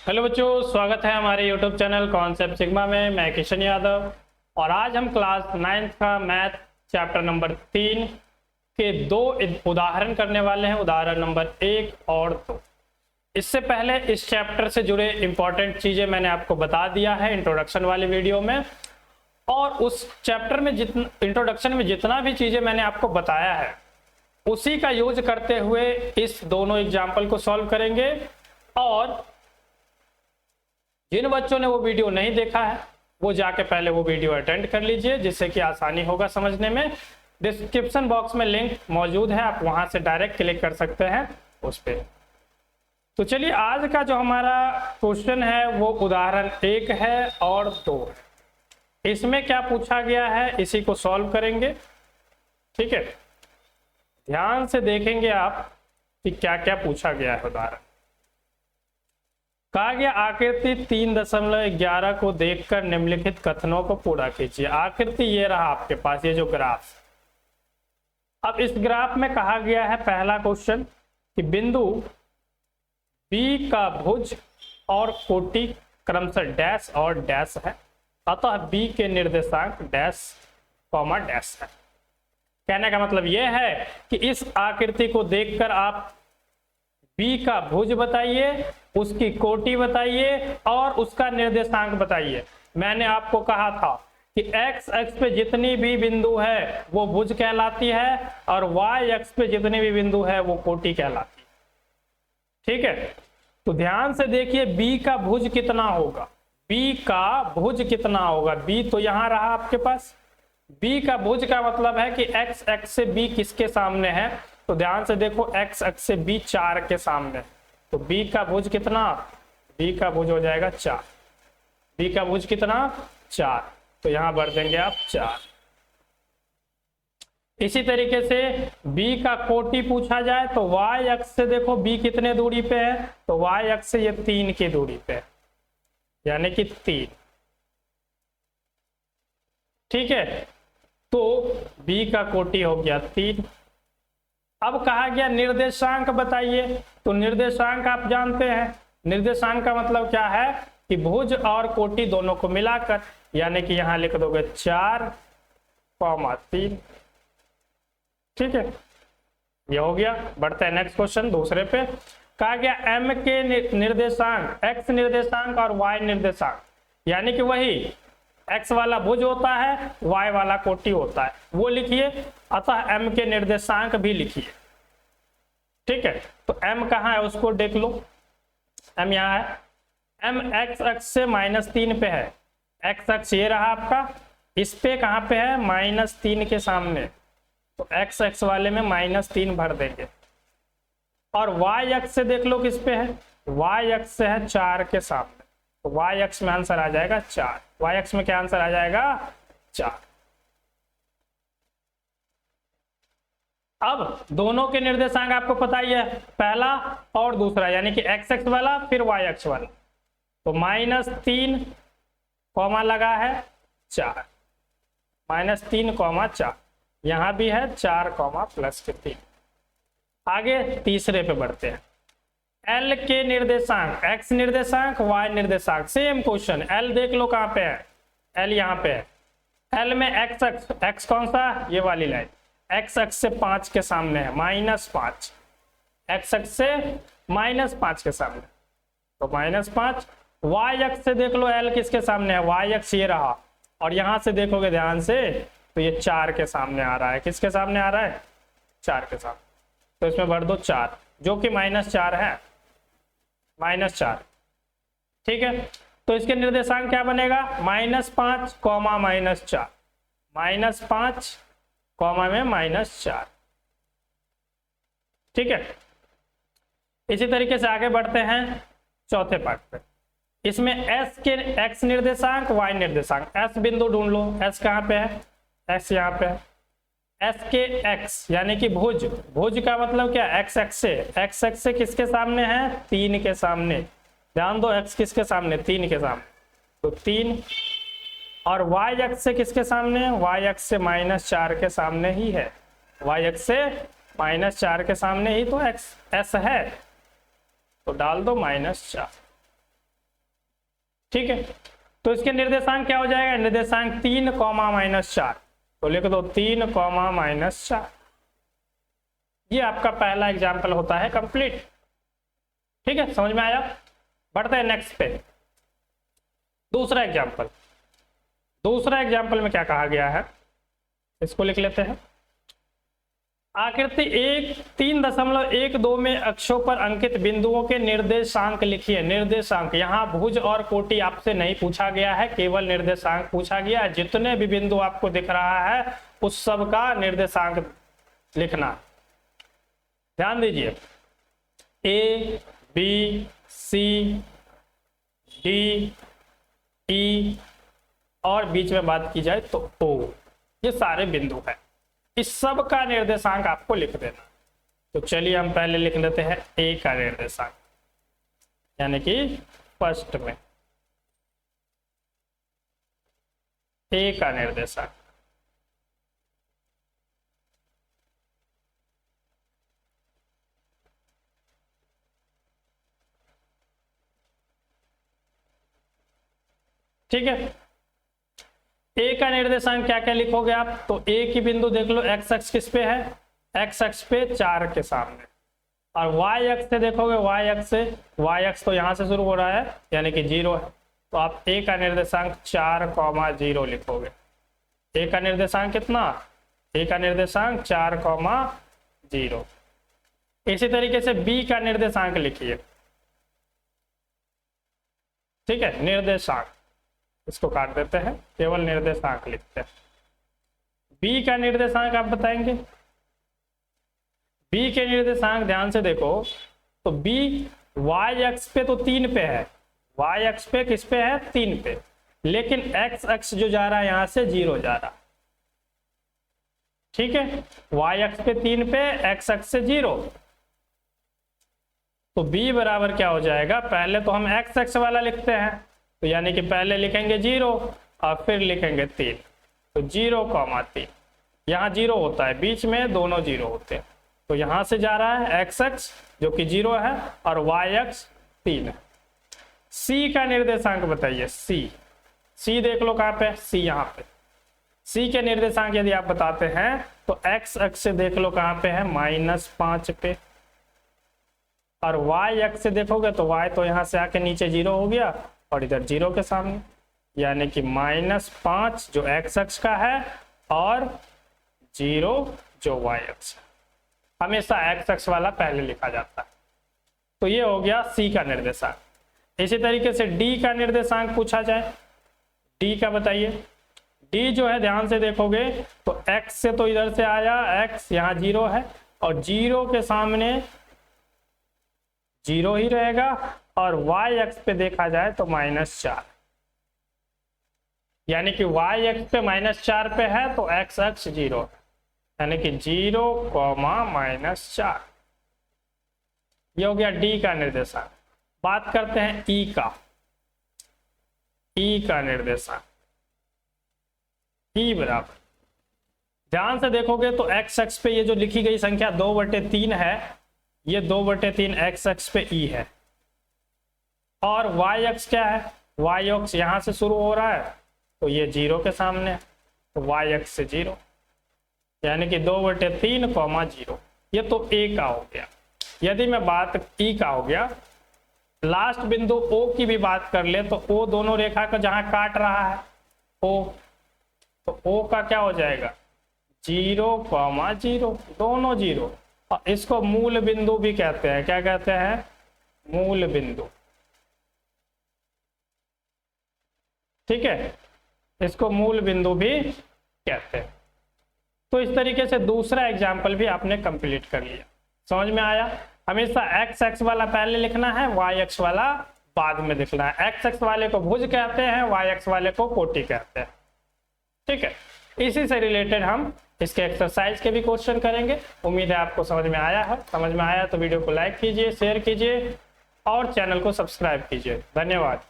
Hello बच्चों, स्वागत है हमारे यूट्यूब चैनल कॉन्सेप्ट सिग्मा में। मैं किशन यादव और आज हम क्लास 9th का मैथ चैप्टर नंबर 3 के दो उदाहरण करने वाले हैं, उदाहरण नंबर 1 और 2। इससे पहले इस चैप्टर से जुड़े इंपॉर्टेंट चीज़ें मैंने आपको बता दिया है इंट्रोडक्शन वाली वीडियो में, और उस चैप्टर में इंट्रोडक्शन में जितना भी चीज़ें मैंने आपको बताया है उसी का यूज करते हुए इस दोनों एग्जाम्पल को सॉल्व करेंगे। और जिन बच्चों ने वो वीडियो नहीं देखा है वो जाके पहले वो वीडियो अटेंड कर लीजिए, जिससे कि आसानी होगा समझने में। डिस्क्रिप्शन बॉक्स में लिंक मौजूद है, आप वहां से डायरेक्ट क्लिक कर सकते हैं उस पर। तो चलिए, आज का जो हमारा क्वेश्चन है वो उदाहरण 1 है और 2 है। इसमें क्या पूछा गया है इसी को सॉल्व करेंगे। ठीक है, ध्यान से देखेंगे आप कि क्या क्या पूछा गया है। उदाहरण कहा गया, आकृति 3.11 को देखकर निम्नलिखित कथनों को पूरा कीजिए। आकृति ये रहा आपके पास, ये जो ग्राफ। अब इस ग्राफ में कहा गया है, पहला क्वेश्चन, कि बिंदु बी का भुज और कोटि क्रमशः डैश और डैश है, अतः बी के निर्देशांक डैश कॉमा डैश है। कहने का मतलब यह है कि इस आकृति को देखकर आप बी का भुज बताइए, उसकी कोटि बताइए और उसका निर्देशांक बताइए। मैंने आपको कहा था कि एक्स अक्ष पे जितनी भी बिंदु है वो भुज कहलाती है और वाई अक्ष पे जितनी भी बिंदु है वो कोटि कहलाती है। ठीक है, तो ध्यान से देखिए बी का भुज कितना होगा। बी का भुज कितना होगा? बी तो यहां रहा आपके पास। बी का भुज का मतलब है कि एक्स अक्ष से बी किसके सामने है, तो ध्यान से देखो, एक्स अक्ष से बी 4 के सामने। तो बी का भुज कितना? बी का भुज हो जाएगा 4। बी का भुज कितना? 4। तो यहां भर देंगे आप 4। इसी तरीके से बी का कोटि पूछा जाए तो वाई अक्ष से देखो बी कितने दूरी पे है, तो वाई अक्ष से ये 3 की दूरी पे है, यानी कि 3। ठीक है, तो बी का कोटि हो गया 3। अब कहा गया निर्देशांक बताइए, तो निर्देशांक आप जानते हैं, निर्देशांक का मतलब क्या है कि भुज और कोटि दोनों को मिलाकर, यानी कि यहां लिख दोगे 4,3। ठीक है, ये हो गया। बढ़ते हैं नेक्स्ट क्वेश्चन, दूसरे पे। कहा गया एम के निर्देशांक, एक्स निर्देशांक और वाई निर्देशांक, यानी कि वही एक्स वाला भुज होता है, वाई वाला कोटि होता है, वो लिखिए। अतः m के निर्देशांक भी लिखिए। ठीक है, तो m कहाँ है उसको देख लो। m यहाँ है। m x अक्ष से -3 पे है। x अक्ष ये रहा आपका, इस पे कहाँ पे है? -3 के सामने। तो x अक्ष वाले में -3 भर देंगे। और y अक्ष से देख लो किस पे है? y अक्ष से है 4 के सामने। तो y अक्ष में आंसर आ जाएगा 4। y अक्ष में क्या आंसर आ जाएगा? 4। अब दोनों के निर्देशांक आपको पता ही है, पहला और दूसरा, यानी कि x अक्ष वाला फिर y अक्ष वाला। तो -3 कॉमा लगा है 4, -3 कॉमा 4, यहां भी है 4 कॉमा +3। आगे तीसरे पे बढ़ते हैं। L के निर्देशांक, x निर्देशांक, y निर्देशांक, सेम क्वेश्चन। L देख लो कहां पे है, L यहाँ पे है। L में x अक्ष, x कौन सा? ये वाली लाइन, x अक्ष से 5 के सामने है, -5। x अक्ष से -5 के सामने, तो -5। y अक्ष से देख लो L किसके सामने है? y अक्ष ये रहा, और यहां से देखोगे ध्यान से तो ये 4 के सामने आ रहा है। किसके सामने आ रहा है? 4 के सामने। तो इसमें भर दो 4, जो कि -4 है, -4। ठीक है, तो इसके निर्देशांक क्या बनेगा? -5 कॉमा -4, -5 कॉमा में -4। ठीक है, इसी तरीके से आगे बढ़ते हैं चौथे पार्ट पे। इसमें s के x निर्देशांक, y निर्देशांक। s बिंदु ढूंढ लो, s कहाँ पे है? s यहाँ पे है। s के x यानी कि भुज, भुज का मतलब क्या? x अक्ष से, x अक्ष से किसके सामने है? 3 के सामने। ध्यान दो, x किसके सामने? 3 के सामने, तो 3। और y अक्ष से किसके सामने? y अक्ष से -4 के सामने ही है। y अक्ष से -4 के सामने ही तो x s है, तो डाल दो -4। ठीक है, तो इसके निर्देशांक क्या हो जाएगा, निर्देशांक 3, -4, तो लिख दो 3, -4। ये आपका पहला एग्जाम्पल होता है कंप्लीट। ठीक है, समझ में आया। बढ़ते हैं नेक्स्ट पे, दूसरा एग्जाम्पल। दूसरा एग्जाम्पल में क्या कहा गया है, इसको लिख लेते हैं। आकृति 3.12 में अक्षों पर अंकित बिंदुओं के निर्देशांक लिखिए। निर्देशांक, यहाँ भुज और कोटि आपसे नहीं पूछा गया है, केवल निर्देशांक पूछा गया है। जितने भी बिंदु आपको दिख रहा है उस सब का निर्देशांक लिखना। ध्यान दीजिए, ए, बी, सी, डी, ई और बीच में बात की जाए तो ओ, ये सारे बिंदु हैं। इस सब का निर्देशांक आपको लिख देना। तो चलिए हम पहले लिख लेते हैं ए का निर्देशांक, यानी कि फर्स्ट में ए का निर्देशांक। ठीक है, ए का निर्देशांक क्या क्या लिखोगे आप, तो ए की बिंदु देख लो, एक्स अक्ष किस पे है, एक्स अक्ष पे 4 के सामने। और वाई अक्ष से देखोगे, वाई अक्ष से, वाई अक्ष तो यहां से शुरू हो रहा है यानी कि 0 है, तो आप ए का निर्देशांक 4,0 लिखोगे। ए का निर्देशांक कितना, ए का निर्देशांक 4,0। इसी तरीके से बी का निर्देशांक लिखिए। ठीक है, निर्देशांक, इसको काट देते हैं, केवल निर्देशांक लिखते हैं। बी का निर्देशांक आप बताएंगे। बी के निर्देशांक ध्यान से देखो, तो बी वाई अक्ष पे तो 3 पे है, वाई अक्ष पे किस पे है, 3 पे, लेकिन एक्स अक्ष जो जा रहा है यहां से 0 जा रहा। ठीक है, वाई अक्ष पे 3 पे, एक्स अक्ष से 0, तो बी बराबर क्या हो जाएगा, पहले तो हम एक्स अक्ष वाला लिखते हैं, तो यानी कि पहले लिखेंगे 0 और फिर लिखेंगे 3, तो 0,3। यहाँ 0 होता है, बीच में दोनों 0 होते हैं, तो यहां से जा रहा है एक्स अक्ष जो कि 0 है और वाई अक्ष 3 है। सी का निर्देशांक बताइए, सी देख लो कहां पे, सी यहाँ पे। सी के निर्देशांक यदि आप बताते हैं तो एक्स अक्ष से देख लो कहां पे है, -5 पे, और वाई अक्ष से देखोगे तो वाई तो यहां से आके नीचे 0 हो गया और इधर 0 के सामने, यानी कि -5 जो एक्स अक्ष का है और 0 जो वाई अक्ष है। हमेशा एक्स अक्ष वाला पहले लिखा जाता है। तो ये हो गया सी का निर्देशांक। इसी तरीके से डी का निर्देशांक पूछा जाए, डी का बताइए। डी जो है ध्यान से देखोगे तो एक्स से तो इधर से आया, एक्स यहाँ 0 है और 0 के सामने 0 ही रहेगा, और y अक्ष पे देखा जाए तो -4, यानी कि y अक्ष पे -4 पे है तो x अक्ष 0 है, यानी कि 0, -4। ये हो गया डी का निर्देशांक। बात करते हैं ई का, ई का निर्देशांक। ई बराबर, ध्यान से देखोगे तो x अक्ष पे ये जो लिखी गई संख्या 2/3 है, ये 2/3 x अक्ष पे ई है, और y अक्ष क्या है, y अक्ष यहां से शुरू हो रहा है तो ये 0 के सामने है, तो y अक्ष से 0, यानी कि 2/3, 0। ये तो a का हो गया। यदि मैं बात e का हो गया, लास्ट बिंदु o की भी बात कर ले तो o दोनों रेखा का जहां काट रहा है o, तो o का क्या हो जाएगा, 0,0, दोनों 0, और इसको मूल बिंदु भी कहते हैं। क्या कहते हैं, मूल बिंदु। ठीक है, इसको मूल बिंदु भी कहते हैं। तो इस तरीके से दूसरा एग्जाम्पल भी आपने कंप्लीट कर लिया। समझ में आया। हमेशा एक्स अक्ष वाला पहले लिखना है, वाई अक्ष वाला बाद में लिखना है। एक्स अक्ष वाले को भुज कहते हैं, वाई अक्ष वाले को कोटि कहते हैं। ठीक है, इसी से रिलेटेड हम इसके एक्सरसाइज के भी क्वेश्चन करेंगे। उम्मीद है आपको समझ में आया है। समझ में आया तो वीडियो को लाइक कीजिए, शेयर कीजिए और चैनल को सब्सक्राइब कीजिए। धन्यवाद।